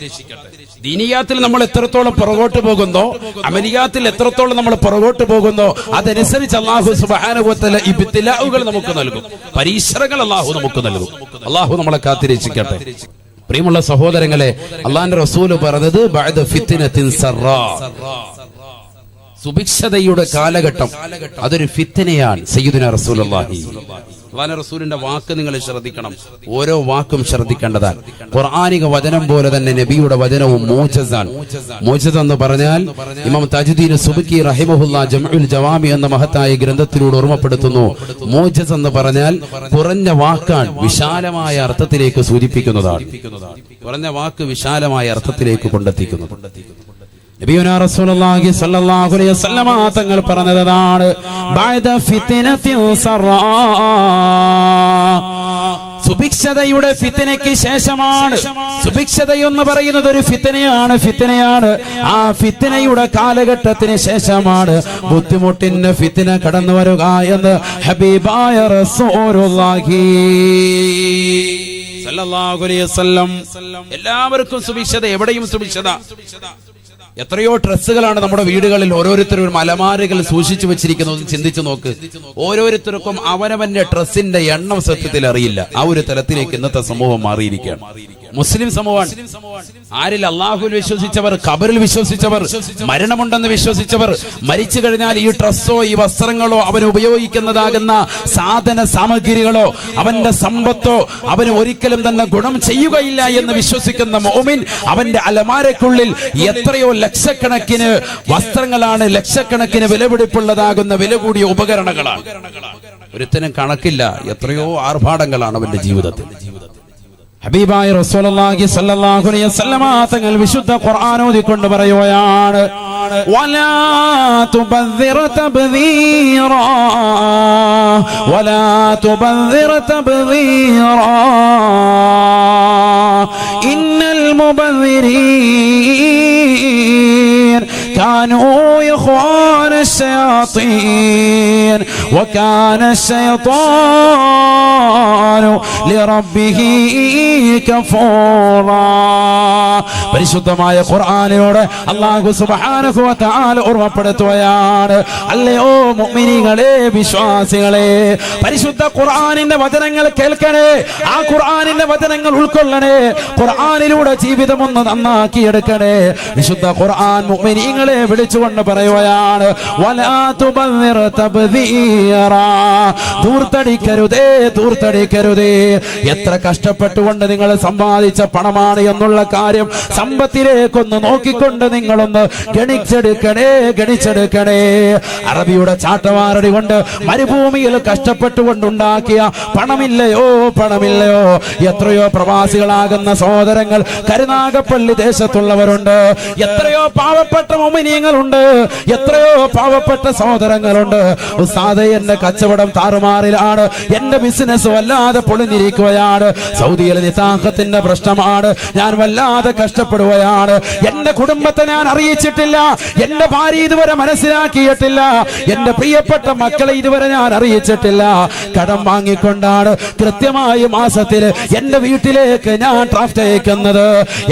ദീനിയാത്തിൽ നമ്മൾ എത്രത്തോളം പുറകോട്ട് പോകുന്നോ, അമലിയാത്തിൽ എത്രത്തോളം നമ്മൾ പുറകോട്ട് പോകുന്നോ, അതനുസരിച്ച് അല്ലാഹു സുബ്ഹാനഹു വ തആല ഇബ്തിലാഉകൾ നമുക്ക് നൽകും, പരീക്ഷണങ്ങൾ അല്ലാഹു നമുക്ക് നൽകും. അല്ലാഹു നമ്മളെ കാത്തിരക്ഷിക്കട്ടെ. പ്രിയമുള്ള സഹോദരങ്ങളെ, അല്ലാഹുവിന്റെ റസൂല് പറഞ്ഞത് ബഅദ ഫിത്നത്തിൻ സറാ, സുഭിക്ഷതയുടെ കാലഘട്ടം അതൊരു ഫിത്നയാണ്. സയ്യിദുനാ റസൂലുള്ളാഹി അല്ലാഹുവിന്റെ റസൂലിന്റെ വാക്ക് നിങ്ങൾ ശ്രദ്ധിക്കണം, ഓരോ വാക്കും ശ്രദ്ധിക്കേണ്ടതാണ്. ഖുർആനിക വചനം പോലെ തന്നെ നബിയുടെ വചനവും മോചസാണ്. മോചസ് എന്ന് പറഞ്ഞാൽ ഇമാം താജുദ്ദീൻ സുബ്കി റഹിമഹുല്ലാ ജംഉൽ ജവാമി എന്ന മഹത്തായ ഗ്രന്ഥത്തിലൂടെ ഓർമ്മപ്പെടുത്തുന്നു, മോചസ് എന്ന് പറഞ്ഞാൽ കുറഞ്ഞ വാക്കാണ്, വിശാലമായ അർത്ഥത്തിലേക്ക് സൂചിപ്പിക്കുന്നതാണ്. കുറഞ്ഞ വാക്ക് വിശാലമായ അർത്ഥത്തിലേക്ക് കൊണ്ടെത്തിക്കുന്നു. നബിയുനാ റസൂലുള്ളാഹി സ്വല്ലല്ലാഹു അലൈഹി വസല്ലമ തങ്ങൾ പറഞ്ഞതാണ്, ബഅദ ഫിത്നത്തിൻ സറാ, സുഭിക്ഷതയുടെ ഫിത്നയ്ക്ക് ശേഷമാണ്. സുഭിക്ഷത എന്ന് പറയുന്നത് ഒരു ഫിത്നയാണ്. ആ ഫിത്നയുടെ കാലഘട്ടത്തിന് ശേഷമാണ് ബുദ്ധിമുട്ടിന്റെ ഫിത്ന കടന്നു വരിക എന്ന് ഹബീബായ റസൂലുള്ളാഹി സ്വല്ലല്ലാഹു അലൈഹി വസല്ലം. എല്ലാവർക്കും സുഭിക്ഷത, എവിടെയും സുഭിക്ഷത. എത്രയോ ഡ്രസ്സുകളാണ് നമ്മുടെ വീടുകളിൽ ഓരോരുത്തരും അലമാരകൾ സൂക്ഷിച്ചു വെച്ചിരിക്കുന്നത്. ചിന്തിച്ചു നോക്ക്, ഓരോരുത്തർക്കും അവനവന്റെ ഡ്രസ്സിന്റെ എണ്ണം സത്യത്തിൽ അറിയില്ല. ആ ഒരു തലത്തിലേക്ക് ഇന്നത്തെ സമൂഹം മാറിയിരിക്കുകയാണ്. മുസ്ലിം സമൂഹമാണ്. ആരിൽ അള്ളാഹുവിൽ വിശ്വസിച്ചവർ, ഖബറിൽ വിശ്വസിച്ചവർ, മരണമുണ്ടെന്ന് വിശ്വസിച്ചവർ, മരിച്ചു കഴിഞ്ഞാൽ ഈ ഡ്രസ്സോ ഈ വസ്ത്രങ്ങളോ അവന് ഉപയോഗിക്കുന്നതാകുന്ന സാധന സാമഗ്രികളോ അവന്റെ സമ്പത്തോ അവന് ഒരിക്കലും തന്നെ ഗുണം ചെയ്യുകയില്ല എന്ന് വിശ്വസിക്കുന്ന മുഅ്മിൻ, അവന്റെ അലമാരക്കുള്ളിൽ എത്രയോ ലക്ഷക്കണക്കിന് വസ്ത്രങ്ങളാണ്, ലക്ഷക്കണക്കിന് വിലപിടിപ്പുള്ളതാകുന്ന വില കൂടിയ ഉപകരണങ്ങളാണ്. ഒരുത്തനും കണക്കില്ല, എത്രയോ ആർഭാടങ്ങളാണ് അവന്റെ ജീവിതത്തിൽ. ഹബീബായ റസൂലുള്ളാഹി സ്വല്ലല്ലാഹു അലൈഹി വസല്ലമ തങ്ങൾ വിശുദ്ധ ഖുർആൻ ഓതിക്കൊണ്ട് പറയുകയാണ്, വലാ തുബദ്ദിർ തബ്ദീറാ, വലാ തുബദ്ദിർ തബ്ദീറാ, ഇന്നൽ മുബദ്ദിരീൻ കാനൂ ഇഖ്വാന الشياطين وكان الشيطان لربه كفورا. പരിശുദ്ധമായ ഖുർആനിലൂടെ അല്ലാഹു സുബ്ഹാനഹു വ തആല ഓർമ്മപ്പെടുത്തുകയാണ്, അല്ലയോ മുഅ്മിനീങ്ങളെ, വിശ്വാസികളെ, പരിശുദ്ധ ഖുർആനിന്റെ വചനങ്ങൾ കേൾക്കണേ, ആ ഖുർആനിന്റെ വചനങ്ങൾ ഉൾക്കൊള്ളണേ, ഖുർആനിലൂടെ ജീവിതം ഒന്ന് നന്നാക്കി എടുക്കണേ. വിശുദ്ധ ഖുർആൻ മുഅ്മിനീങ്ങളെ വിളിച്ചുകൊണ്ട് പറയുകയാണ്, വലാ തുബദ്ദിർ തബ്ദീറാ, ധൂർത്തടിക്കരുതേ. എത്ര കഷ്ടപ്പെട്ടുകൊണ്ട് നിങ്ങൾ സമ്പാദിച്ച പണമാണ് എന്നുള്ള കാര്യം സമ്പത്തിലേക്കൊന്ന് നോക്കിക്കൊണ്ട് നിങ്ങളൊന്ന് ഗണിച്ചെടുക്കണേ. അറബിയുടെ ചാട്ടവാറടി കൊണ്ട് മരുഭൂമിയിൽ കഷ്ടപ്പെട്ടുകൊണ്ടുണ്ടാക്കിയ പണമില്ലയോ. എത്രയോ പ്രവാസികളാകുന്ന സഹോദരങ്ങൾ കരുനാഗപ്പള്ളി ദേശത്തുള്ളവരുണ്ട്, എത്രയോ പാവപ്പെട്ട മുഅ്മിനീങ്ങളുണ്ട്, എത്രയോ പാവപ്പെട്ട സഹോദരങ്ങളുണ്ട്. ഉസ്താദേ, എന്റെ കച്ചവടം താറുമാറിലാണ്, എന്റെ ബിസിനസ് വല്ലാതെ പൊളിഞ്ഞിരിക്കുകയാണ്, സൗദിയിലെ നിതാഖത്തിന്റെ പ്രശ്നമാണ്, ഞാൻ വല്ലാതെ കഷ്ടപ്പെടുകയാണ്, എന്റെ കുടുംബത്തെ ഞാൻ അറിയിച്ചിട്ടില്ല, എന്റെ ഭാര്യ ഇതുവരെ മനസ്സിലാക്കിയിട്ടില്ല, എന്റെ പ്രിയപ്പെട്ട മക്കളെ ഇതുവരെ ഞാൻ അറിയിച്ചിട്ടില്ല, കടം വാങ്ങിക്കൊണ്ടാണ് കൃത്യമായി മാസത്തിൽ എന്റെ വീട്ടിലേക്ക് ഞാൻ ഡ്രാഫ്റ്റ് അയക്കുന്നത്.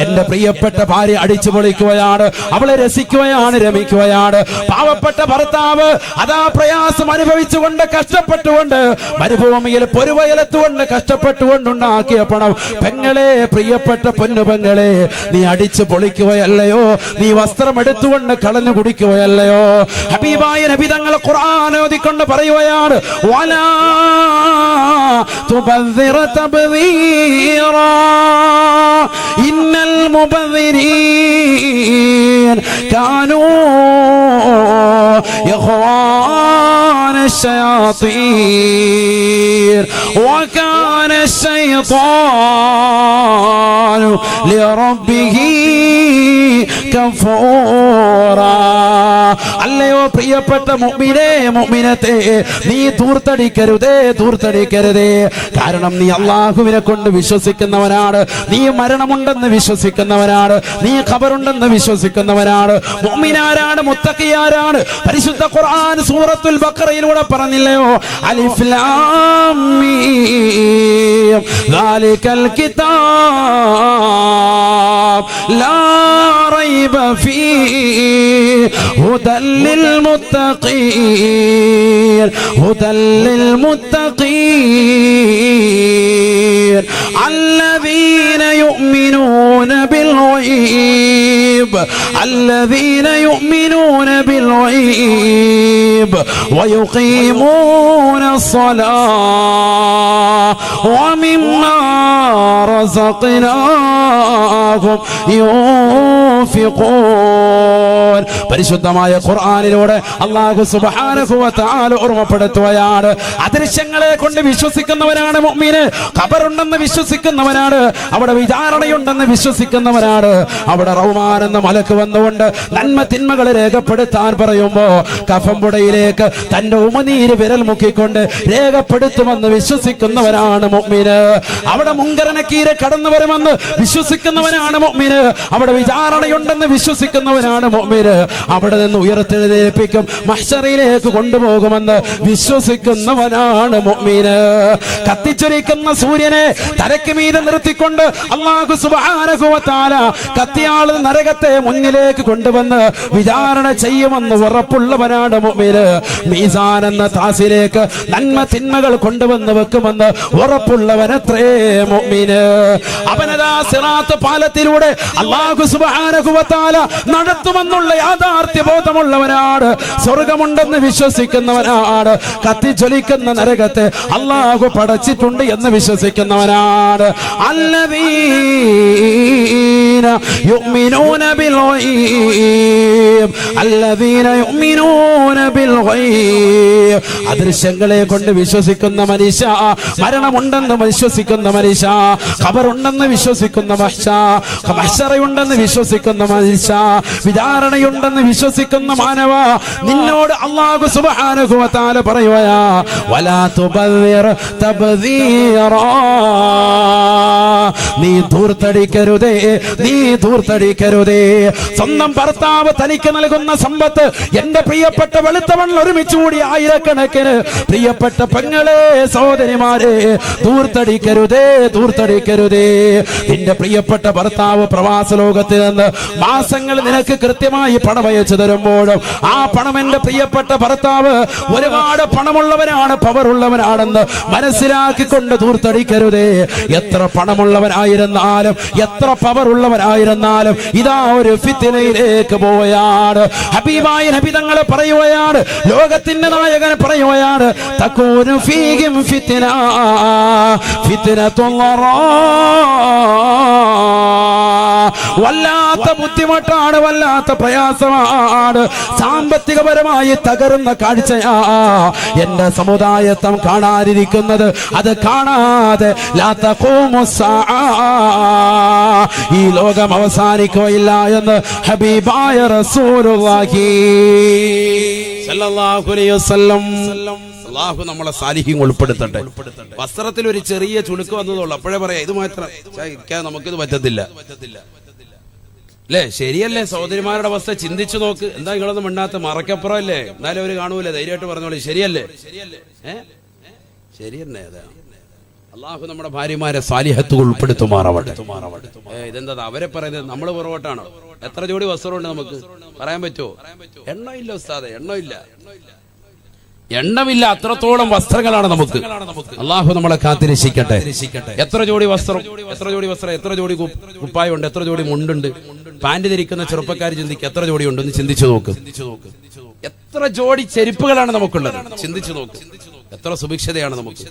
എന്റെ പ്രിയപ്പെട്ട ഭാര്യ അടിച്ചു പൊളിക്കുകയാണ്, അവളെ രസിക്കുകയാണ്, രമിക്കുകയാണ്. പാവപ്പെട്ട ഭർത്താവ് അതാ പ്രയാസം അനുഭവിച്ചുകൊണ്ട് കഷ്ടപ്പെട്ടുകൊണ്ട് മരുഭൂമിയിൽ പൊരുവയലത്തുകൊണ്ട് കഷ്ടപ്പെട്ടുകൊണ്ടുണ്ടാക്കിയ പണം, പെങ്ങളെ, പ്രിയപ്പെട്ട പൊന്നു പെങ്ങളെ, നീ അടിച്ചു പൊളിക്കുകയല്ലയോ, നീ വസ്ത്രം എടുത്തുകൊണ്ട് കളഞ്ഞു കുടിക്കുകയല്ലയോ. ഹബീബായ നബി തങ്ങൾ ഖുർആൻ ഓതിക്കൊണ്ട് പറയുകയാണ്, വലാ തുബദ്ദിർ തബ്ദീറാ, ഇന്നൽ മുബദ്ദിരീൻ കാനൂ ഇഖ്വാന الشياطين وكان الشيطان لربه كفورا. അല്ലയോ പ്രിയപ്പെട്ട മുഅ്മിനേ മുഅ്മിനത്തേ, നീ ധൂർത്തടിക്കരുതേ. കാരണം നീ അല്ലാഹുവിനെ കൊണ്ട് വിശ്വസിക്കുന്നവനാണ്, നീ മരണമുണ്ടെന്ന് വിശ്വസിക്കുന്നവനാണ്, നീ ഖബറുണ്ടെന്ന് വിശ്വസിക്കുന്നവനാണ്. മുഅ്മിനാരാണ്, മുത്തഖിയാരാണ്? പരിശുദ്ധ ഖുർആൻ സൂറത്തുൽ ബഖറയിലൂടെ പറഞ്ഞില്ലയോ, അലിഫ് ലാം മീം ദാലികൽ കിതാബ് ലാ റൈബ ഫീഹി ഹുദൽ ലിൽ മുത്തഖീൻ الذين يؤمنون بالغيب ويقيمون الصلاة ومما رزقناهم ينفقون. പരിശുദ്ധമായ ഖുർആനിലൂടെ അല്ലാഹു സുബ്ഹാനഹു വ തആല ഓർമ്മപ്പെടുത്തുകയാണ്, അദൃശ്യങ്ങളെ കൊണ്ട് വിശ്വസിക്കുന്നവനാണ് മുഅ്മിന്, ഖബറുണ്ടെന്ന് വിശ്വസിക്കുന്നവനാണ്, അവിടെ വിചാരണയുണ്ടെന്ന് വിശ്വസിക്കുന്നവനാണ്. അവിടെ റഹ്മാൻ എന്ന മലക്ക് വന്നുകൊണ്ട് നന്മ തിന്മകളെ രേഖപ്പെടുത്താൻ പറയുമ്പോ കഫംപുടയിലേക്ക് തന്റെ ഉമനീര് വിരൽ മുക്കിക്കൊണ്ട് രേഖപ്പെടുത്തുമെന്ന് വിശ്വസിക്കുന്നവനാണ് മുഅ്മിന്. അവിടെ മുൻകർ നകീർ കടന്നു വരുമെന്ന് വിശ്വസിക്കുന്നവനാണ് മുഅ്മിന്. അവിടെ വിചാരണയുണ്ടെന്ന് വിശ്വസിക്കുന്നവനാണ് മുഅ്മിന്. അവിടെ നിന്ന് ഉയർത്തെഴുന്നേൽപ്പിക്കും, മഹ്ശറിലേക്ക് കൊണ്ടുപോകുമെന്ന് വിശ്വസിക്കുന്നവനാണ് മുഅ്മിന്. കത്തിച്ചൊരിക്കുന്ന സൂര്യനെ തലയ്ക്ക് മീതെ നിർത്തിക്കൊണ്ട് അല്ലാഹു സുബ്ഹാനഹു വ തആല കത്തിയാൾ നരകത്തെ മുന്നിലേക്ക് കൊണ്ടുവന്ന് വിചാരണ ചെയ്യുമെന്ന് ഉറപ്പുള്ളവനാണ് മുഅ്മിന്. മീസാൻ എന്ന താസിലേക്ക് നന്മ തിന്മകൾ കൊണ്ടുവന്ന് വെക്കുമെന്ന് ഉറപ്പുള്ളവനത്രേ മുഅ്മിന്. അവനതാ സിറാത്ത് പാലത്തിലൂടെ അല്ലാഹു സുബ്ഹാനഹു വ തആല നടത്തുമെന്നുള്ള യാഥാർത്ഥ്യ ബോധമുള്ളവനാണ്, സ്വർഗമുണ്ടെന്ന് വിശ്വസിക്കുന്നവനാണ്, കത്തിജ്വലിക്കുന്ന നരകത്തെ അല്ലാഹു പടച്ചിട്ടുണ്ട് എന്ന് വിശ്വസിക്കുന്നവനാണ്. الذين يؤمنون بالغيب അദൃശ്യങ്ങളെ കൊണ്ട് വിശ്വസിക്കുന്ന മനുഷ്യ, മരണമുണ്ടെന്ന് വിശ്വസിക്കുന്ന മനുഷ്യ, ഖബറുണ്ടെന്ന് വിശ്വസിക്കുന്ന മനുഷ്യ, മഹ്ശറയുണ്ടെന്ന് വിശ്വസിക്കുന്ന മനുഷ്യ, വിചാരണയുണ്ടെന്ന് വിശ്വസിക്കുന്ന മാനവ, നിന്നോട് അല്ലാഹു സുബ്ഹാനഹു വ തആല പറയുകയാ, വലാ തുബദ്ദിർ തബ്ദീറാ, നീ ധൂർത്തടിക്കരുതേ. സ്വന്തം ഭർത്താവ് തനിക്ക് നൽകുന്ന സമ്പത്ത്, എന്റെ പ്രിയപ്പെട്ട വെളുത്തവണ്ണം ഒരുമിച്ച് കൂടി ആയിരക്കണക്കിന് പ്രിയപ്പെട്ട പെങ്ങളെ, സഹോദരിമാരെ, ധൂർത്തടിക്കരുതേ. നിന്റെ പ്രിയപ്പെട്ട ഭർത്താവ് പ്രവാസ ലോകത്തിൽ നിന്ന് മാസങ്ങൾ നിനക്ക് കൃത്യമായി പണം അയച്ചു തരുമ്പോഴും ആ പണം എന്റെ പ്രിയപ്പെട്ട ഭർത്താവ് ഒരുപാട് പണമുള്ളവനാണ്, പവറുള്ളവനാണെന്ന് മനസ്സിലാക്കിക്കൊണ്ട് ധൂർത്തടിക്കരുതേ. എത്ര പണമുള്ളവനായിരുന്നാലും, എത്ര പവറുള്ളവനായിരുന്നാലും ഇതാ ഒരു ഫിത്നയിലേക്ക് പോവുകയാണ്. ഹബീബായ നബി തങ്ങൾ പറയുകയാണ്, ലോകത്തിന്റെ നായകൻ പറയുകയാണ്, തകൂനു ഫീഹിം ഫിത്നത്തുല്ലറാ, വല്ലാത്ത ബുദ്ധിമുട്ടാണ്, വല്ലാത്ത പ്രയാസമാണ്, സാമ്പത്തികപരമായി തകരുന്ന കാഴ്ചയാ എന്റെ സമുദായത്വം കാണാനിരിക്കുന്നത്. അത് കാണാതെ ലാ തഖൂമു സ്സാഅ, ഈ ലോകം അവസാനിക്കുകയില്ല എന്ന് ഹബീബായ റസൂലുള്ളാഹി സ്വല്ലല്ലാഹു അലൈഹി വസല്ലം. അല്ലാഹു നമ്മളെ സാലിഹീൻ ഉൾപ്പെടുത്തട്ടെ. വസ്ത്രത്തിൽ ഒരു ചെറിയ ചുളുക്ക് വന്നതുള്ളൂ, അപ്പോഴേ പറയാം ഇത് മാത്രം നമുക്കിത് പറ്റത്തില്ല അല്ലേ? ശരിയല്ലേ? സഹോദരിമാരുടെ അവസ്ഥ ചിന്തിച്ചു നോക്ക്. എന്താ നിങ്ങളൊന്നും മിണ്ടാത്ത? മറക്കപ്പുറം അല്ലേ? എന്നാലും അവര് കാണൂലേ? ധൈര്യമായിട്ട് പറഞ്ഞോളൂ. ശരിയല്ലേ? ശരിയെന്നെ. അതാ അള്ളാഹു നമ്മുടെ ഭാര്യമാരെ സാലിഹത്ത് ഉൾപ്പെടുത്തുമാറാവട്ടെ. ഇതെന്താ അവരെ പറയുന്നത്? നമ്മൾ പുറകോട്ടാണോ? എത്ര ജോഡി വസ്ത്രമുണ്ട് നമുക്ക് പറയാൻ പറ്റുമോ? എണ്ണമില്ല ഉസ്താദെ, എണ്ണമില്ല. അത്രത്തോളം വസ്ത്രങ്ങളാണ് നമുക്ക്. അള്ളാഹു നമ്മളെ കാത്തിരക്ഷിക്കട്ടെ. എത്ര ജോഡി വസ്ത്രം, എത്ര ജോഡി കുപ്പായുണ്ട്, എത്ര ജോഡി മുണ്ടുണ്ട്. പാന്റ് ധരിക്കുന്ന ചെറുപ്പക്കാർ ചിന്തിക്കുക, എത്ര ജോഡി ഉണ്ടെന്ന് ചിന്തിച്ചു നോക്ക്. എത്ര ജോഡി ചെരുപ്പുകളാണ് നമുക്കുള്ളത് ചിന്തിച്ചു നോക്ക്. എത്ര സുഭിക്ഷതയാണ് നമുക്ക്.